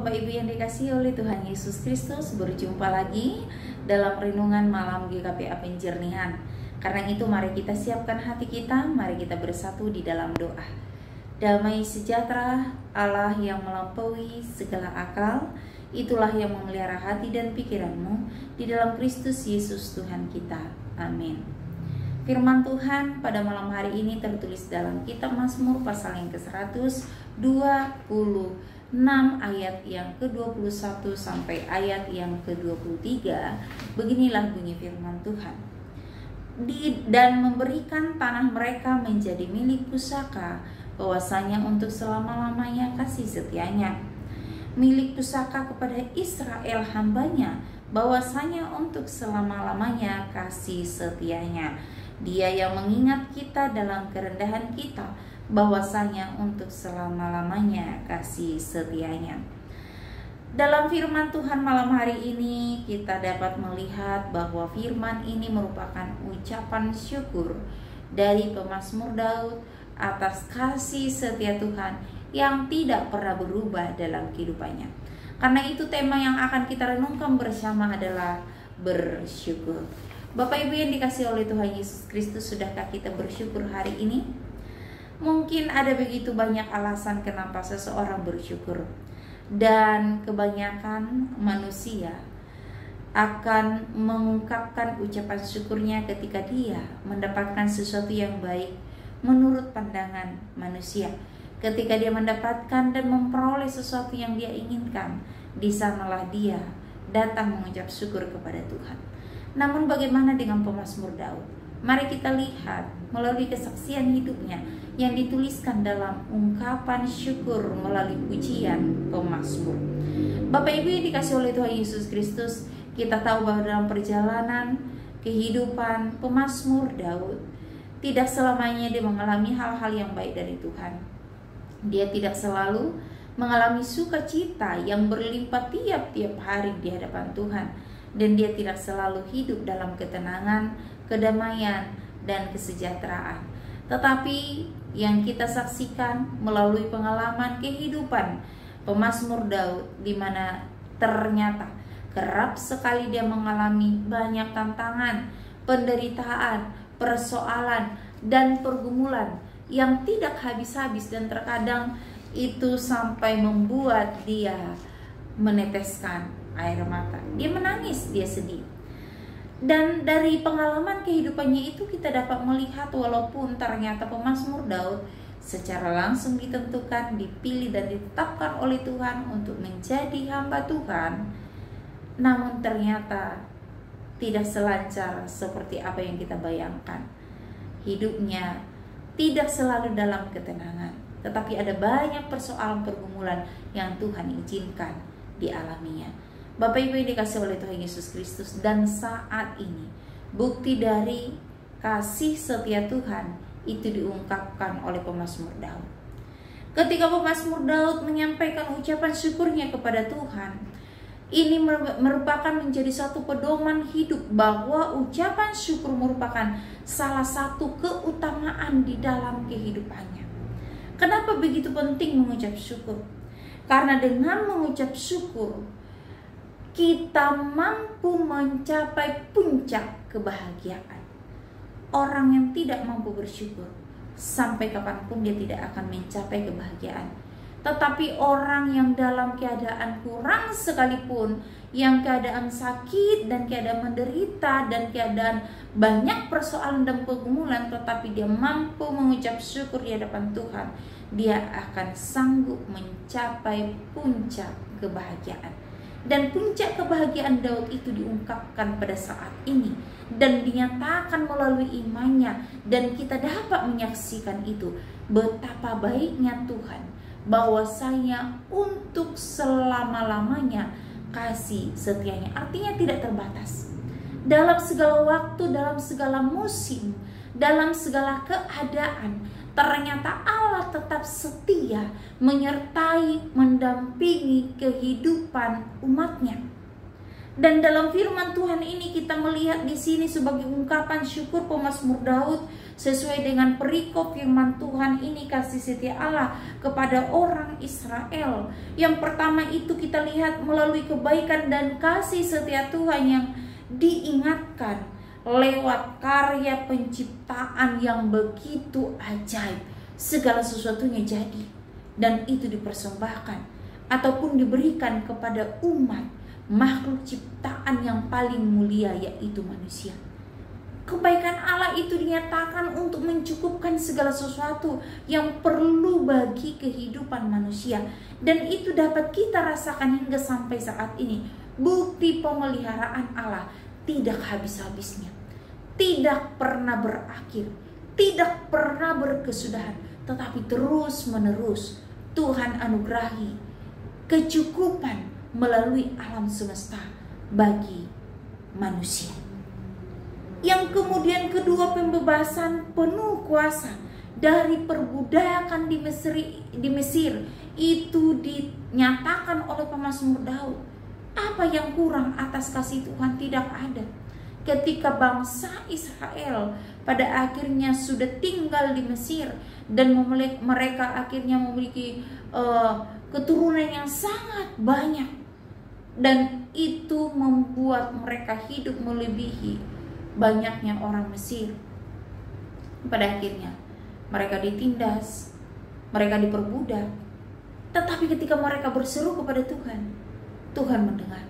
Bapak Ibu yang dikasihi oleh Tuhan Yesus Kristus, berjumpa lagi dalam renungan malam GKPA Penjernihan. Karena itu mari kita siapkan hati kita, mari kita bersatu di dalam doa. Damai sejahtera Allah yang melampaui segala akal, itulah yang memelihara hati dan pikiranmu di dalam Kristus Yesus Tuhan kita. Amin. Firman Tuhan pada malam hari ini tertulis dalam kitab Mazmur pasal yang ke-126 ayat yang ke-21 sampai ayat yang ke-23. Beginilah bunyi firman Tuhan. Dan memberikan tanah mereka menjadi milik pusaka, bahwasanya untuk selama-lamanya kasih setianya. Milik pusaka kepada Israel hambanya, bahwasanya untuk selama-lamanya kasih setianya. Dia yang mengingat kita dalam kerendahan kita, bahwasanya untuk selama-lamanya kasih setianya. Dalam firman Tuhan malam hari ini kita dapat melihat bahwa firman ini merupakan ucapan syukur dari pemazmur Daud atas kasih setia Tuhan yang tidak pernah berubah dalam kehidupannya. Karena itu tema yang akan kita renungkan bersama adalah bersyukur. Bapak Ibu yang dikasihi oleh Tuhan Yesus Kristus, sudahkah kita bersyukur hari ini? Mungkin ada begitu banyak alasan kenapa seseorang bersyukur. Dan kebanyakan manusia akan mengungkapkan ucapan syukurnya ketika dia mendapatkan sesuatu yang baik menurut pandangan manusia. Ketika dia mendapatkan dan memperoleh sesuatu yang dia inginkan, di sanalah dia datang mengucap syukur kepada Tuhan. Namun bagaimana dengan pemazmur Daud? Mari kita lihat melalui kesaksian hidupnya yang dituliskan dalam ungkapan syukur melalui pujian pemazmur. Bapak Ibu yang dikasihi oleh Tuhan Yesus Kristus, kita tahu bahwa dalam perjalanan kehidupan pemazmur Daud, tidak selamanya dia mengalami hal-hal yang baik dari Tuhan. Dia tidak selalu mengalami sukacita yang berlimpah tiap-tiap hari di hadapan Tuhan. Dan dia tidak selalu hidup dalam ketenangan, kedamaian, dan kesejahteraan. Tetapi yang kita saksikan melalui pengalaman kehidupan pemazmur Daud, di mana ternyata kerap sekali dia mengalami banyak tantangan, penderitaan, persoalan, dan pergumulan yang tidak habis-habis, dan terkadang itu sampai membuat dia meneteskan air mata. Dia menangis, dia sedih. Dan dari pengalaman kehidupannya itu kita dapat melihat walaupun ternyata pemazmur Daud secara langsung ditentukan, dipilih dan ditetapkan oleh Tuhan untuk menjadi hamba Tuhan, namun ternyata tidak selancar seperti apa yang kita bayangkan. Hidupnya tidak selalu dalam ketenangan, tetapi ada banyak persoalan pergumulan yang Tuhan izinkan dialaminya. Bapak Ibu yang dikasihi oleh Tuhan Yesus Kristus, dan saat ini bukti dari kasih setia Tuhan itu diungkapkan oleh pemazmur Daud. Ketika pemazmur Daud menyampaikan ucapan syukurnya kepada Tuhan, ini merupakan menjadi satu pedoman hidup bahwa ucapan syukur merupakan salah satu keutamaan di dalam kehidupannya. Kenapa begitu penting mengucap syukur? Karena dengan mengucap syukur kita mampu mencapai puncak kebahagiaan. Orang yang tidak mampu bersyukur, sampai kapanpun dia tidak akan mencapai kebahagiaan. Tetapi orang yang dalam keadaan kurang sekalipun, yang keadaan sakit dan keadaan menderita dan keadaan banyak persoalan dan pergumulan, tetapi dia mampu mengucap syukur di hadapan Tuhan, dia akan sanggup mencapai puncak kebahagiaan. Dan puncak kebahagiaan Daud itu diungkapkan pada saat ini dan dinyatakan melalui imannya, dan kita dapat menyaksikan itu betapa baiknya Tuhan, bahwasanya untuk selama-lamanya kasih setianya. Artinya tidak terbatas. Dalam segala waktu, dalam segala musim, dalam segala keadaan, ternyata Allah tetap setia menyertai, mendampingi kehidupan umatnya. Dan dalam firman Tuhan ini kita melihat di sini sebagai ungkapan syukur pemazmur Daud sesuai dengan perikop firman Tuhan ini, kasih setia Allah kepada orang Israel. Yang pertama itu kita lihat melalui kebaikan dan kasih setia Tuhan yang diingatkan lewat karya penciptaan yang begitu ajaib. Segala sesuatunya jadi dan itu dipersembahkan ataupun diberikan kepada umat makhluk ciptaan yang paling mulia, yaitu manusia. Kebaikan Allah itu dinyatakan untuk mencukupkan segala sesuatu yang perlu bagi kehidupan manusia, dan itu dapat kita rasakan hingga sampai saat ini. Bukti pemeliharaan Allah tidak habis-habisnya, tidak pernah berakhir, tidak pernah berkesudahan, tetapi terus menerus Tuhan anugerahi kecukupan melalui alam semesta bagi manusia. Yang kemudian kedua, pembebasan penuh kuasa dari perbudakan di Mesir itu dinyatakan oleh pemazmur Daud. Apa yang kurang atas kasih Tuhan? Tidak ada. Ketika bangsa Israel pada akhirnya sudah tinggal di Mesir dan mereka akhirnya memiliki keturunan yang sangat banyak, dan itu membuat mereka hidup melebihi banyaknya orang Mesir. Pada akhirnya mereka ditindas, mereka diperbudak. Tetapi ketika mereka berseru kepada Tuhan, Tuhan mendengar.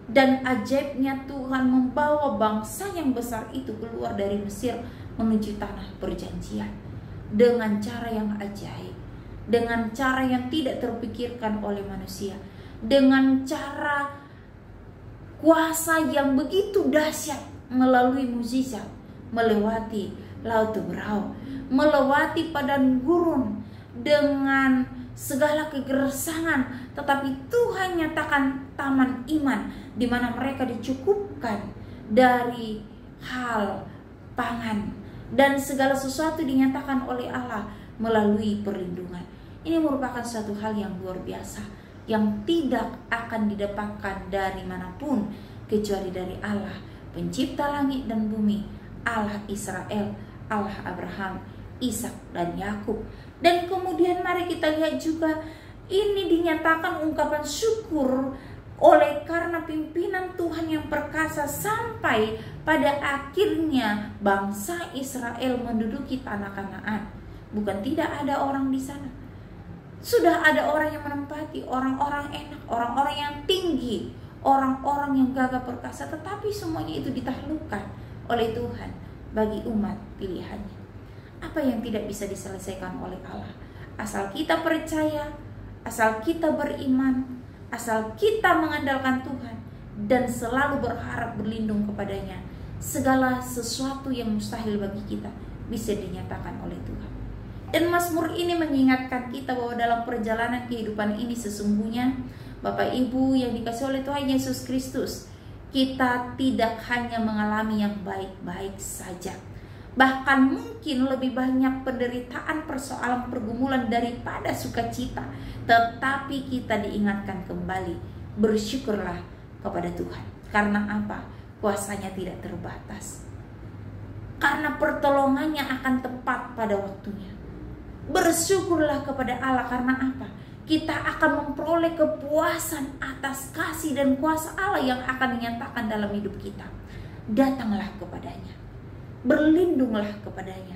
Dan ajaibnya Tuhan membawa bangsa yang besar itu keluar dari Mesir menuju tanah perjanjian dengan cara yang ajaib, dengan cara yang tidak terpikirkan oleh manusia, dengan cara kuasa yang begitu dahsyat melalui mukjizat, melewati laut Teberau, melewati padang gurun dengan segala kegerasangan, tetapi Tuhan nyatakan taman iman di mana mereka dicukupkan dari hal pangan dan segala sesuatu dinyatakan oleh Allah melalui perlindungan. Ini merupakan suatu hal yang luar biasa yang tidak akan didapatkan dari manapun kecuali dari Allah, pencipta langit dan bumi, Allah Israel, Allah Abraham, Ishak dan Yakub. Dan kemudian mari kita lihat juga ini dinyatakan ungkapan syukur oleh karena pimpinan Tuhan yang perkasa sampai pada akhirnya bangsa Israel menduduki tanah Kanaan. Bukan tidak ada orang di sana. Sudah ada orang yang menempati, orang-orang enak, orang-orang yang tinggi, orang-orang yang gagah perkasa, tetapi semuanya itu ditaklukkan oleh Tuhan bagi umat pilihannya. Apa yang tidak bisa diselesaikan oleh Allah? Asal kita percaya, asal kita beriman, asal kita mengandalkan Tuhan dan selalu berharap berlindung kepadanya, segala sesuatu yang mustahil bagi kita bisa dinyatakan oleh Tuhan. Dan Mazmur ini mengingatkan kita bahwa dalam perjalanan kehidupan ini sesungguhnya Bapak Ibu yang dikasihi oleh Tuhan Yesus Kristus, kita tidak hanya mengalami yang baik-baik saja. Bahkan mungkin lebih banyak penderitaan, persoalan, pergumulan daripada sukacita. Tetapi kita diingatkan kembali, bersyukurlah kepada Tuhan. Karena apa? Kuasanya tidak terbatas. Karena pertolongannya akan tepat pada waktunya. Bersyukurlah kepada Allah karena apa? Kita akan memperoleh kepuasan atas kasih dan kuasa Allah yang akan dinyatakan dalam hidup kita. Datanglah kepadanya, berlindunglah kepadanya,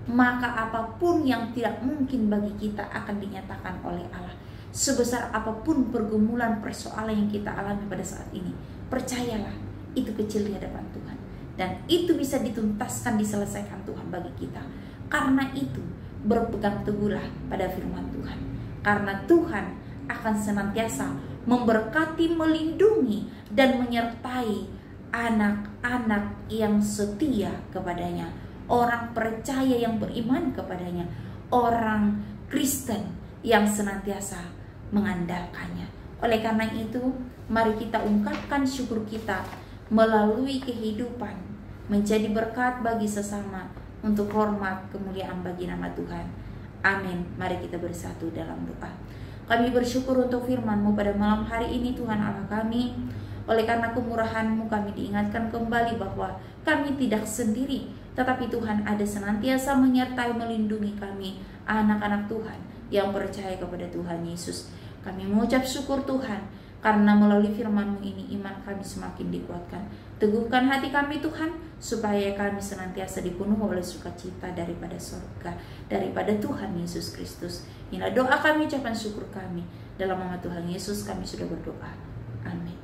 maka apapun yang tidak mungkin bagi kita akan dinyatakan oleh Allah. Sebesar apapun pergumulan persoalan yang kita alami pada saat ini, percayalah itu kecil di hadapan Tuhan, dan itu bisa dituntaskan, diselesaikan Tuhan bagi kita. Karena itu berpegang teguhlah pada firman Tuhan, karena Tuhan akan senantiasa memberkati, melindungi, dan menyertai anak-anak yang setia kepadanya, orang percaya yang beriman kepadanya, orang Kristen yang senantiasa mengandalkannya. Oleh karena itu, mari kita ungkapkan syukur kita melalui kehidupan, menjadi berkat bagi sesama, untuk hormat kemuliaan bagi nama Tuhan. Amin. Mari kita bersatu dalam doa. Kami bersyukur untuk firman-Mu pada malam hari ini Tuhan Allah kami. Oleh karena kemurahan-Mu kami diingatkan kembali bahwa kami tidak sendiri, tetapi Tuhan ada senantiasa menyertai melindungi kami, anak-anak Tuhan yang percaya kepada Tuhan Yesus. Kami mengucap syukur Tuhan, karena melalui firman-Mu ini iman kami semakin dikuatkan. Teguhkan hati kami Tuhan, supaya kami senantiasa dipenuhi oleh sukacita daripada surga, daripada Tuhan Yesus Kristus. Inilah doa kami, ucapan syukur kami. Dalam nama Tuhan Yesus kami sudah berdoa. Amin.